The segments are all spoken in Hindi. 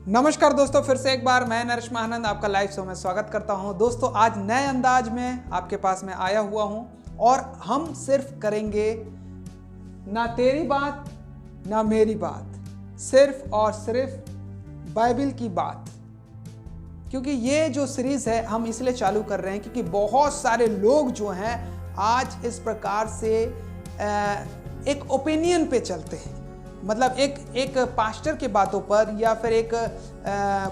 नमस्कार दोस्तों, फिर से एक बार मैं नरेश महानंद आपका लाइव शो में स्वागत करता हूं। दोस्तों आज नए अंदाज में आपके पास में आया हुआ हूं और हम सिर्फ करेंगे ना तेरी बात ना मेरी बात, सिर्फ और सिर्फ बाइबल की बात। क्योंकि ये जो सीरीज है हम इसलिए चालू कर रहे हैं क्योंकि बहुत सारे लोग जो हैं आज इस प्रकार से एक ओपिनियन पे चलते हैं। मतलब एक पास्टर के बातों पर या फिर एक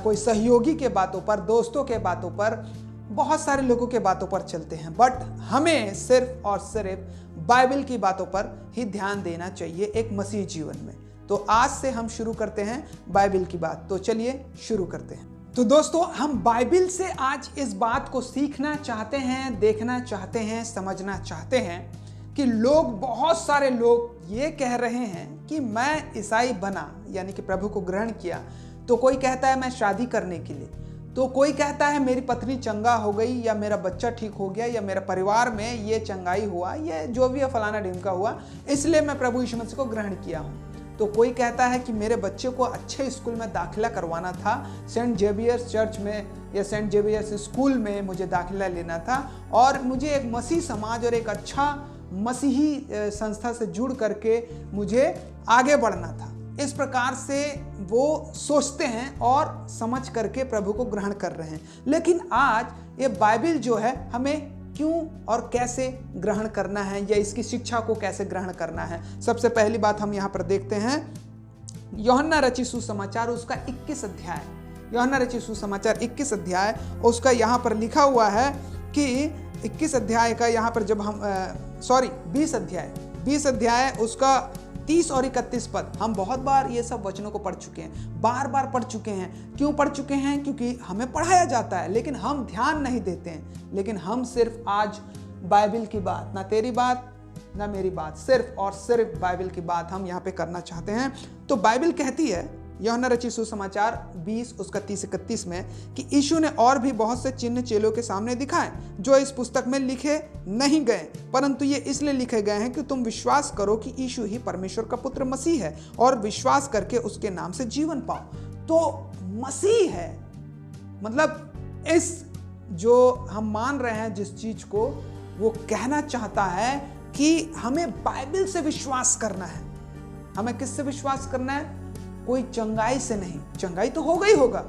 कोई सहयोगी के बातों पर, दोस्तों के बातों पर, बहुत सारे लोगों के बातों पर चलते हैं। बट हमें सिर्फ और सिर्फ बाइबल की बातों पर ही ध्यान देना चाहिए एक मसीह जीवन में। तो आज से हम शुरू करते हैं बाइबल की बात। तो चलिए शुरू करते हैं। तो दोस्तों हम बाइबल से आज इस बात को सीखना चाहते हैं, देखना चाहते हैं, समझना चाहते हैं कि बहुत सारे लोग ये कह रहे हैं कि मैं ईसाई बना, यानी कि प्रभु को ग्रहण किया, तो कोई कहता है मैं शादी करने के लिए, तो कोई कहता है मेरी पत्नी चंगा हो गई, या मेरा बच्चा ठीक हो गया, या मेरा परिवार में ये चंगाई हुआ, ये जो भी फलाना ढिमका हुआ, इसलिए मैं प्रभु यीशु मसीह को ग्रहण किया हूँ। तो कोई कहता है कि मेरे बच्चे को अच्छे स्कूल में दाखिला करवाना था, सेंट जेवियर्स चर्च में या सेंट जेवियर्स स्कूल में मुझे दाखिला लेना था, और मुझे एक मसीह समाज और एक अच्छा मसीही संस्था से जुड़ करके मुझे आगे बढ़ना था। इस प्रकार से वो सोचते हैं और समझ करके प्रभु को ग्रहण कर रहे हैं। लेकिन आज ये बाइबल जो है हमें क्यों और कैसे ग्रहण करना है, या इसकी शिक्षा को कैसे ग्रहण करना है। सबसे पहली बात हम यहाँ पर देखते हैं यूहन्ना रचित सुसमाचार उसका 21 अध्याय। यूहन्ना रचित सुसमाचार 21 अध्याय उसका यहाँ पर लिखा हुआ है कि 21 अध्याय का यहाँ पर जब हम 20 अध्याय उसका 30 और 31 पद। हम बहुत बार ये सब वचनों को पढ़ चुके हैं, बार बार पढ़ चुके हैं। क्यों पढ़ चुके हैं? क्योंकि हमें पढ़ाया जाता है लेकिन हम ध्यान नहीं देते हैं। लेकिन हम सिर्फ आज बाइबल की बात, ना तेरी बात ना मेरी बात, सिर्फ और सिर्फ बाइबल की बात हम यहाँ पे करना चाहते हैं। तो बाइबल कहती है यूहन्ना रचित सुसमाचार 20 उसका 30-31 में कि यीशु ने और भी बहुत से चिन्ह चेलों के सामने दिखाए जो इस पुस्तक में लिखे नहीं गए, परंतु ये इसलिए लिखे गए हैं कि तुम विश्वास करो कि यीशु ही परमेश्वर का पुत्र मसीह है, और विश्वास करके उसके नाम से जीवन पाओ। तो मसीह है, मतलब इस जो हम मान रहे हैं जिस चीज को, वो कहना चाहता है कि हमें बाइबल से विश्वास करना है। हमें किससे विश्वास करना है? कोई चंगाई से नहीं। चंगाई तो होगा ही होगा,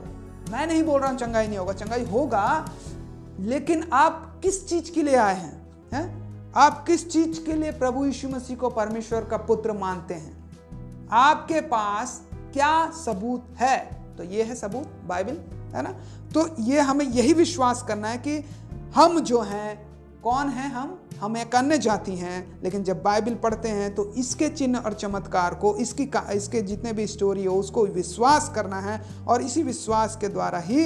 मैं नहीं बोल रहा हूं चंगाई नहीं होगा, चंगाई होगा। लेकिन आप किस चीज के लिए आए हैं? आप किस चीज के लिए प्रभु यीशु मसीह को परमेश्वर का पुत्र मानते हैं? आपके पास क्या सबूत है? तो ये है सबूत, बाइबल है ना। तो ये हमें यही विश्वास करना है कि हम जो हैं, कौन है हम एक अन्य जाति हैं, लेकिन जब बाइबल पढ़ते हैं तो इसके चिन्ह और चमत्कार को, इसके जितने भी स्टोरी हो उसको विश्वास करना है, और इसी विश्वास के द्वारा ही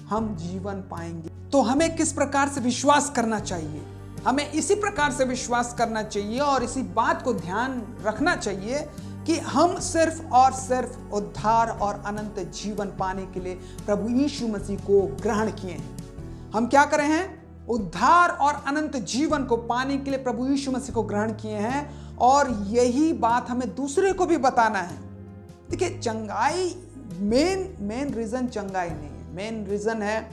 हम जीवन पाएंगे। तो हमें किस प्रकार से विश्वास करना चाहिए? हमें इसी प्रकार से विश्वास करना चाहिए और इसी बात को ध्यान रखना चाहिए कि हम सिर्फ और सिर्फ उद्धार और अनंत जीवन पाने के लिए प्रभु यीशु मसीह को ग्रहण किए हैं। हम क्या करें हैं? उद्धार और अनंत जीवन को पाने के लिए प्रभु यीशु मसीह को ग्रहण किए हैं, और यही बात हमें दूसरे को भी बताना है। देखिए, चंगाई मेन रीजन चंगाई नहीं है, मेन रीजन है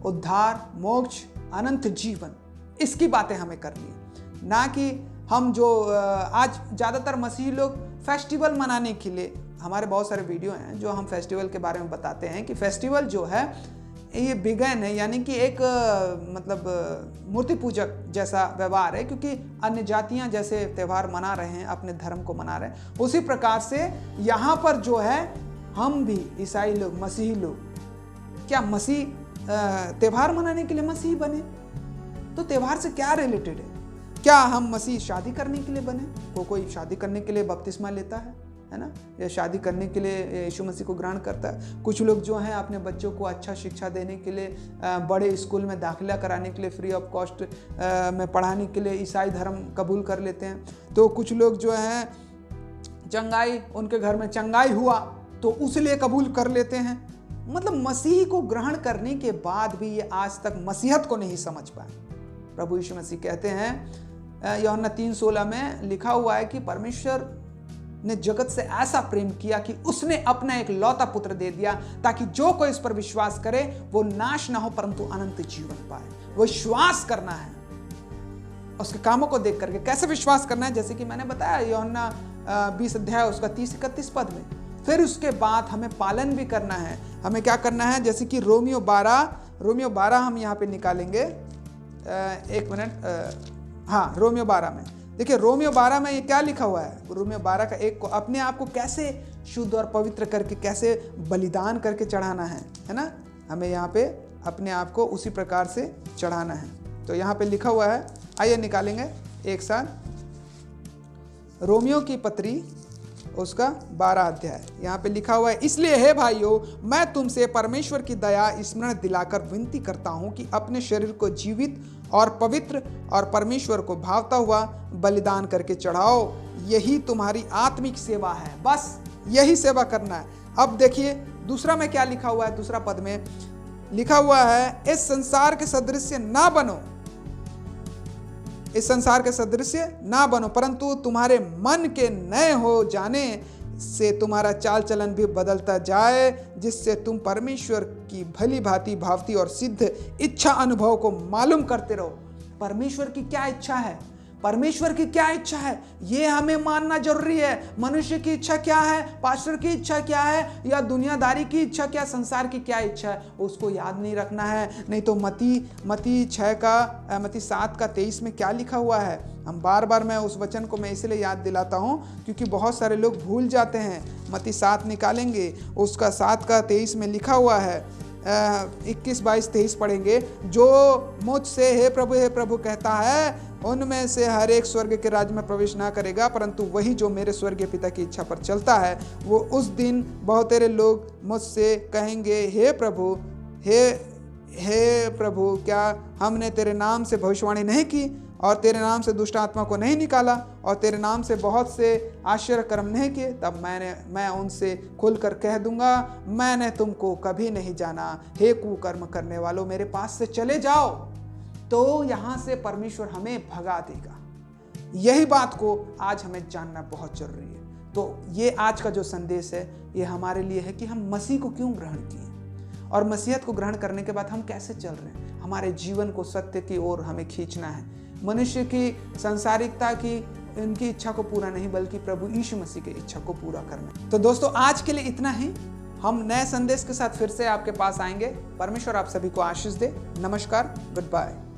उद्धार, मोक्ष, अनंत जीवन। इसकी बातें हमें करनी है, ना कि हम जो आज ज्यादातर मसीही लोग फेस्टिवल मनाने के लिए, हमारे बहुत सारे वीडियो हैं जो हम फेस्टिवल के बारे में बताते हैं कि फेस्टिवल जो है ये बिगैन है, यानी कि एक मतलब मूर्ति पूजक जैसा व्यवहार है। क्योंकि अन्य जातियां जैसे त्यौहार मना रहे हैं, अपने धर्म को मना रहे हैं, उसी प्रकार से यहाँ पर जो है हम भी ईसाई लोग, मसीही लोग, क्या मसीह त्यौहार मनाने के लिए मसीही बने? तो त्यौहार से क्या रिलेटेड है? क्या हम मसीह शादी करने के लिए बने? कोई शादी करने के लिए बपतिस्मा लेता है ना, या शादी करने के लिए यीशु मसीह को ग्रहण करता है। कुछ लोग जो हैं अपने बच्चों को अच्छा शिक्षा देने के लिए, बड़े स्कूल में दाखिला कराने के लिए, फ्री ऑफ कॉस्ट में पढ़ाने के लिए ईसाई धर्म कबूल कर लेते हैं। तो कुछ लोग जो हैं चंगाई, उनके घर में चंगाई हुआ तो उसलिए कबूल कर लेते हैं। मतलब मसीह को ग्रहण करने के बाद भी ये आज तक मसीहत को नहीं समझ पाए। प्रभु यीशु मसीह कहते हैं यूहन्ना 3:16 में लिखा हुआ है कि परमेश्वर ने जगत से ऐसा प्रेम किया कि उसने अपना एक लौता पुत्र दे दिया, ताकि जो कोई इस पर विश्वास करे वो नाश ना हो परंतु अनंत जीवन पाए। वो विश्वास करना है उसके कामों को देख करके। कैसे विश्वास करना है? जैसे कि मैंने बताया यूहन्ना 20 अध्याय उसका 30-31 पद में। फिर उसके बाद हमें पालन भी करना है। हमें क्या करना है? जैसे कि रोमियो 12 हम यहाँ पे निकालेंगे। एक मिनट, हाँ, रोमियो 12 में देखिए, रोमियो 12 में ये क्या लिखा हुआ है? रोमियो 12 का 1 को अपने आप को कैसे शुद्ध और पवित्र करके, कैसे बलिदान करके चढ़ाना है ना? हमें यहाँ पे अपने आप को उसी प्रकार से चढ़ाना है। तो यहाँ पे लिखा हुआ है, आइए निकालेंगे एक साथ। रोमियो की पत्री उसका 12 अध्याय, यहाँ पे लिखा हुआ है, इसलिए हे भाइयों, मैं तुमसे परमेश्वर की दया स्मरण दिलाकर विनती करता हूँ कि अपने शरीर को जीवित और पवित्र और परमेश्वर को भावता हुआ बलिदान करके चढ़ाओ। यही तुम्हारी आत्मिक सेवा है। बस यही सेवा करना है। अब देखिए दूसरा में क्या लिखा हुआ है? दूसरा पद में लिखा हुआ है, इस संसार के सदृश ना बनो, इस संसार के सदृश्य ना बनो, परंतु तुम्हारे मन के नए हो जाने से तुम्हारा चाल चलन भी बदलता जाए, जिससे तुम परमेश्वर की भली भांति भावती और सिद्ध इच्छा अनुभव को मालूम करते रहो। परमेश्वर की क्या इच्छा है? परमेश्वर की क्या इच्छा है ये हमें मानना जरूरी है। मनुष्य की इच्छा क्या है, पास्टर की इच्छा क्या है, या दुनियादारी की इच्छा क्या, संसार की क्या इच्छा है, उसको याद नहीं रखना है। नहीं तो मती 7:23 में क्या लिखा हुआ है? हम बार बार मैं उस वचन को मैं इसलिए याद दिलाता हूँ क्योंकि बहुत सारे लोग भूल जाते हैं। मती 7 निकालेंगे, उसका 7:23 में लिखा हुआ है, 21, 22, 23 पढ़ेंगे। जो मुझसे हे प्रभु कहता है, उनमें से हर एक स्वर्ग के राज्य में प्रवेश ना करेगा, परंतु वही जो मेरे स्वर्गीय पिता की इच्छा पर चलता है। वो उस दिन बहुत सारे लोग मुझसे कहेंगे, हे प्रभु, क्या हमने तेरे नाम से भविष्यवाणी नहीं की, और तेरे नाम से दुष्ट आत्मा को नहीं निकाला, और तेरे नाम से बहुत से आश्चर्य कर्म नहीं किए? तब मैं उनसे खुलकर कह दूंगा, मैंने तुमको कभी नहीं जाना। हे कुकर्म करने वालों, मेरे पास से चले जाओ। तो यहाँ से परमेश्वर हमें भगा देगा। यही बात को आज हमें जानना बहुत जरूरी है। तो ये आज का जो संदेश है ये हमारे लिए है कि हम मसीह को क्यों ग्रहण किए, और मसीहत को ग्रहण करने के बाद हम कैसे चल रहे हैं। हमारे जीवन को सत्य की ओर हमें खींचना है। मनुष्य की सांसारिकता की इनकी इच्छा को पूरा नहीं, बल्कि प्रभु यीशु मसीह की इच्छा को पूरा करना। तो दोस्तों आज के लिए इतना ही। हम नए संदेश के साथ फिर से आपके पास आएंगे। परमेश्वर आप सभी को आशीष दे। नमस्कार, गुड बाय।